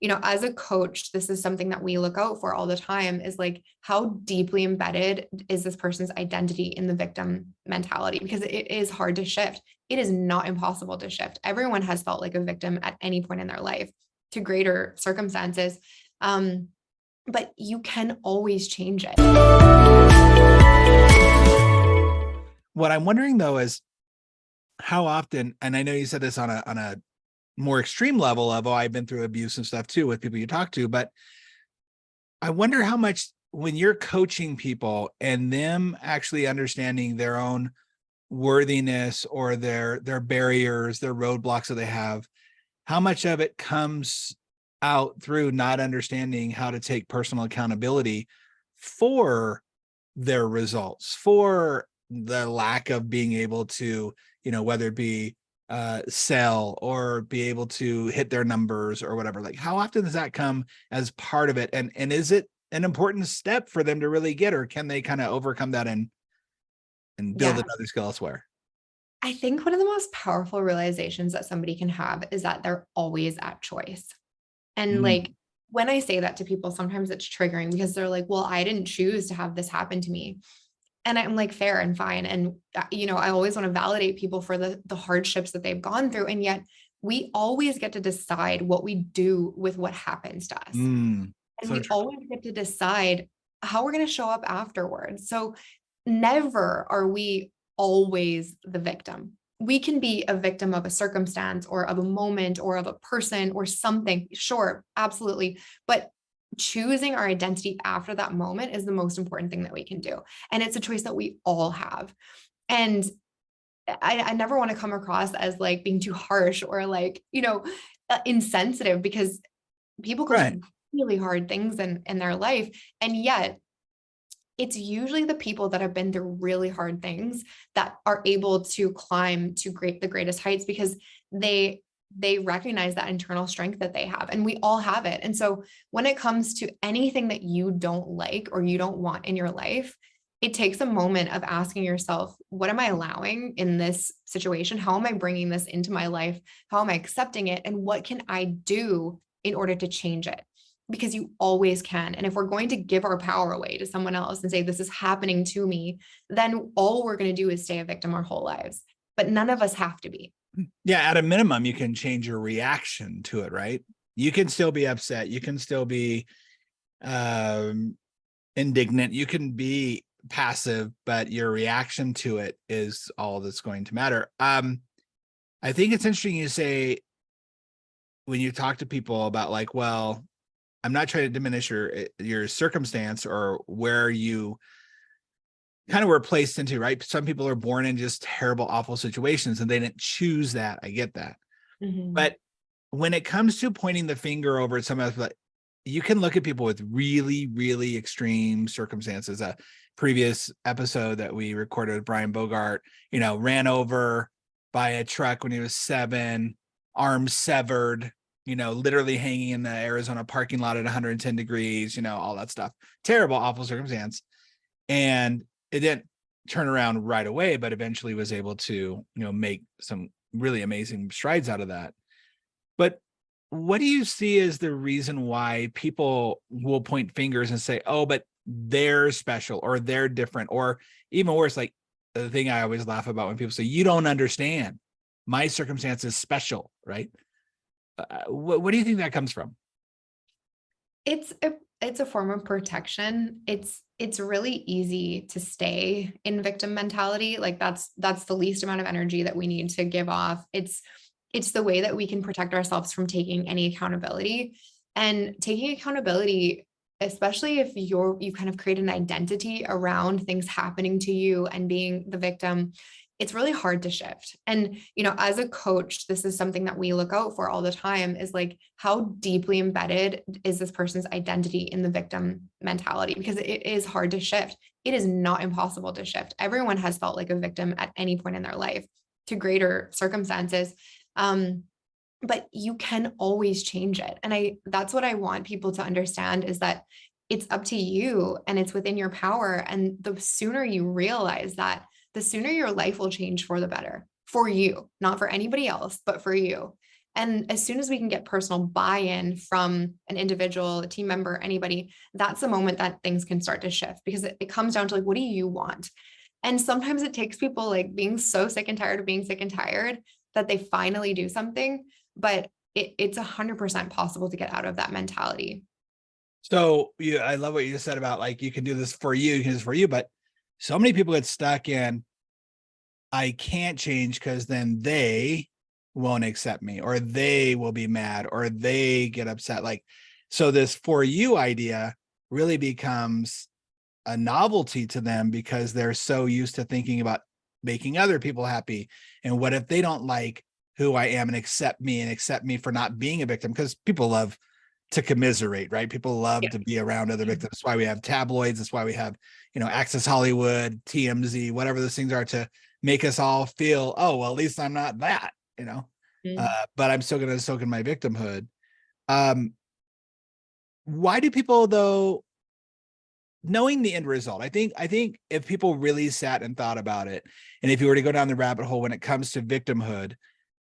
as a coach, this is something that we look out for all the time is like, how deeply embedded is this person's identity in the victim mentality? Because it is hard to shift. It is not impossible to shift. Everyone has felt like a victim at any point in their life to greater circumstances. But you can always change it. What I'm wondering though is how often, and I know you said this on a more extreme level of, I've been through abuse and stuff too with people you talk to, but I wonder how much when you're coaching people and them actually understanding their own worthiness or their barriers, their roadblocks that they have, how much of it comes out through not understanding how to take personal accountability for their results, for the lack of being able to, whether it be sell or be able to hit their numbers or whatever. Like, how often does that come as part of it? And is it an important step for them to really get, or can they kind of overcome that and build another skill elsewhere? I think one of the most powerful realizations that somebody can have is that they're always at choice. And like, when I say that to people, sometimes it's triggering because they're like, well, I didn't choose to have this happen to me. And I'm like, fair and fine. And, I always want to validate people for the hardships that they've gone through. And yet we always get to decide what we do with what happens to us. And we always get to decide how we're going to show up afterwards. So never are we always the victim. We can be a victim of a circumstance or of a moment or of a person or something. Sure, absolutely. But choosing our identity after that moment is the most important thing that we can do. And it's a choice that we all have. And I never want to come across as like being too harsh or like, insensitive, because people go through really hard things in their life. And yet it's usually the people that have been through really hard things that are able to climb to the greatest heights, because they recognize that internal strength that they have, and we all have it. And so when it comes to anything that you don't like or you don't want in your life, it takes a moment of asking yourself, what am I allowing in this situation? How am I bringing this into my life? How am I accepting it? And what can I do in order to change it? Because you always can. And if we're going to give our power away to someone else and say, this is happening to me, then all we're going to do is stay a victim our whole lives. But none of us have to be. Yeah. At a minimum, you can change your reaction to it, right? You can still be upset. You can still be indignant. You can be passive, but your reaction to it is all that's going to matter. I think it's interesting you say, when you talk to people about like, well, I'm not trying to diminish your circumstance or where you kind of were placed into, right? Some people are born in just terrible, awful situations and they didn't choose that. I get that. Mm-hmm. But when it comes to pointing the finger over at someone else, you can look at people with really, really extreme circumstances. A previous episode that we recorded with Brian Bogart, ran over by a truck when he was 7, arm severed, literally hanging in the Arizona parking lot at 110 degrees, all that stuff. Terrible, awful circumstance. And it didn't turn around right away, but eventually was able to, make some really amazing strides out of that. But what do you see as the reason why people will point fingers and say, oh, but they're special or they're different? Or even worse, like the thing I always laugh about when people say, you don't understand, my circumstance is special, right? What do you think that comes from? It's a form of protection. It's really easy to stay in victim mentality. Like that's the least amount of energy that we need to give off. It's the way that we can protect ourselves from taking any accountability. And taking accountability, especially if you kind of create an identity around things happening to you and being the victim, it's really hard to shift. And, as a coach, this is something that we look out for all the time is like, how deeply embedded is this person's identity in the victim mentality? Because it is hard to shift. It is not impossible to shift. Everyone has felt like a victim at any point in their life to greater circumstances. But you can always change it. And that's what I want people to understand, is that it's up to you and it's within your power. And the sooner you realize that, the sooner your life will change for the better, for you, not for anybody else, but for you. And as soon as we can get personal buy-in from an individual, a team member, anybody, that's the moment that things can start to shift, because it comes down to like, what do you want? And sometimes it takes people like being so sick and tired of being sick and tired that they finally do something, but it's 100% possible to get out of that mentality. So yeah, I love what you just said about like, you can do this for you, you can do this for you, but so many people get stuck in, I can't change because then they won't accept me, or they will be mad, or they get upset. Like, so this for you idea really becomes a novelty to them because they're so used to thinking about making other people happy. And what if they don't like who I am and accept me for not being a victim? Because people love to commiserate, right? People love to be around other victims. That's why we have tabloids. That's why we have, Access Hollywood, TMZ, whatever those things are, to make us all feel, oh, well, at least I'm not that, but I'm still going to soak in my victimhood. Why do people, though, knowing the end result, I think if people really sat and thought about it, and if you were to go down the rabbit hole when it comes to victimhood,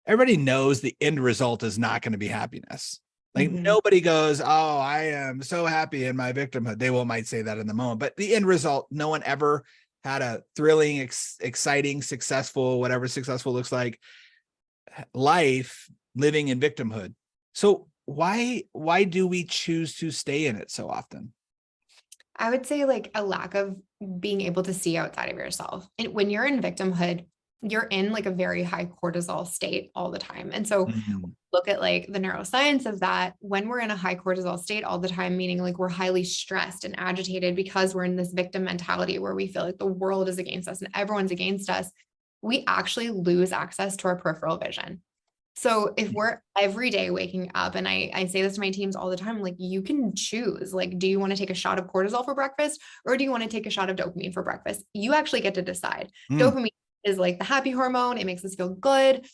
everybody knows the end result is not going to be happiness. Like nobody goes, oh, I am so happy in my victimhood. They might say that in the moment, but the end result, no one ever had a thrilling, exciting, successful, whatever successful looks like, life living in victimhood. So why do we choose to stay in it so often? I would say like a lack of being able to see outside of yourself. And when you're in victimhood, you're in like a very high cortisol state all the time. And so look at like the neuroscience of that. When we're in a high cortisol state all the time, meaning like we're highly stressed and agitated because we're in this victim mentality where we feel like the world is against us and everyone's against us, we actually lose access to our peripheral vision. So if we're every day waking up, and I say this to my teams all the time, like you can choose, like, do you want to take a shot of cortisol for breakfast, or do you want to take a shot of dopamine for breakfast? You actually get to decide. Dopamine is like the happy hormone. It makes us feel good,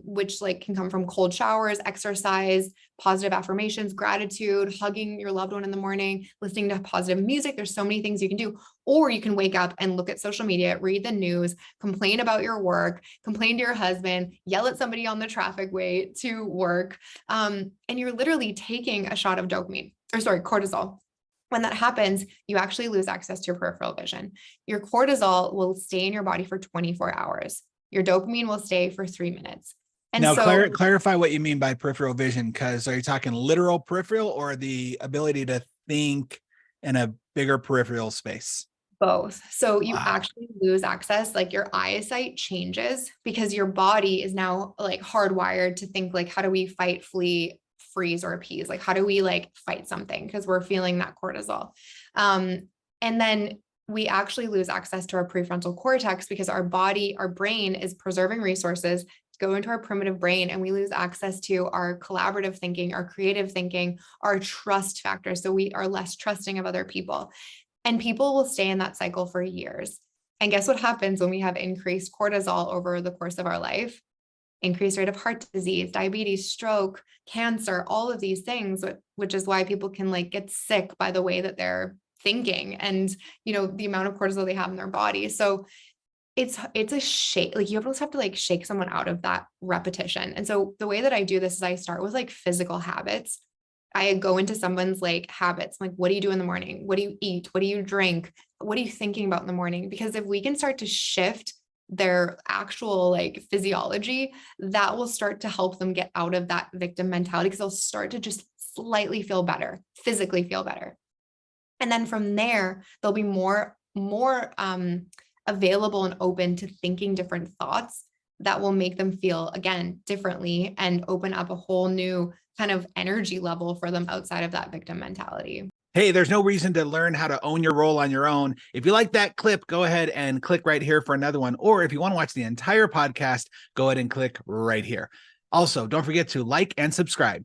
which like can come from cold showers, exercise, positive affirmations, gratitude, hugging your loved one in the morning, listening to positive music. There's so many things you can do. Or you can wake up and look at social media, read the news, complain about your work, complain to your husband, yell at somebody on the traffic way to work. And you're literally taking a shot of cortisol. When that happens, you actually lose access to your peripheral vision. Your cortisol will stay in your body for 24 hours. Your dopamine will stay for 3 minutes. And now, so clarify what you mean by peripheral vision, because are you talking literal peripheral or the ability to think in a bigger peripheral space? Both. So you actually lose access, like your eyesight changes because your body is now like hardwired to think like, how do we fight, flee, freeze, or appease? Like, how do we like fight something? Because we're feeling that cortisol. And then we actually lose access to our prefrontal cortex because our brain is preserving resources to go into our primitive brain, and we lose access to our collaborative thinking, our creative thinking, our trust factor. So we are less trusting of other people. And people will stay in that cycle for years. And guess what happens when we have increased cortisol over the course of our life? Increased rate of heart disease, diabetes, stroke, cancer, all of these things, which is why people can like get sick by the way that they're thinking and, the amount of cortisol they have in their body. So it's a shake. Like you almost have to like shake someone out of that repetition. And so the way that I do this is I start with like physical habits. I go into someone's like habits, like, what do you do in the morning? What do you eat? What do you drink? What are you thinking about in the morning? Because if we can start to shift their actual like physiology, that will start to help them get out of that victim mentality, because they'll start to just slightly feel better, physically feel better. And then from there, they'll be more available and open to thinking different thoughts that will make them feel, again, differently and open up a whole new kind of energy level for them outside of that victim mentality. Hey, there's no reason to learn how to own your role on your own. If you like that clip, go ahead and click right here for another one. Or if you want to watch the entire podcast, go ahead and click right here. Also, don't forget to like and subscribe.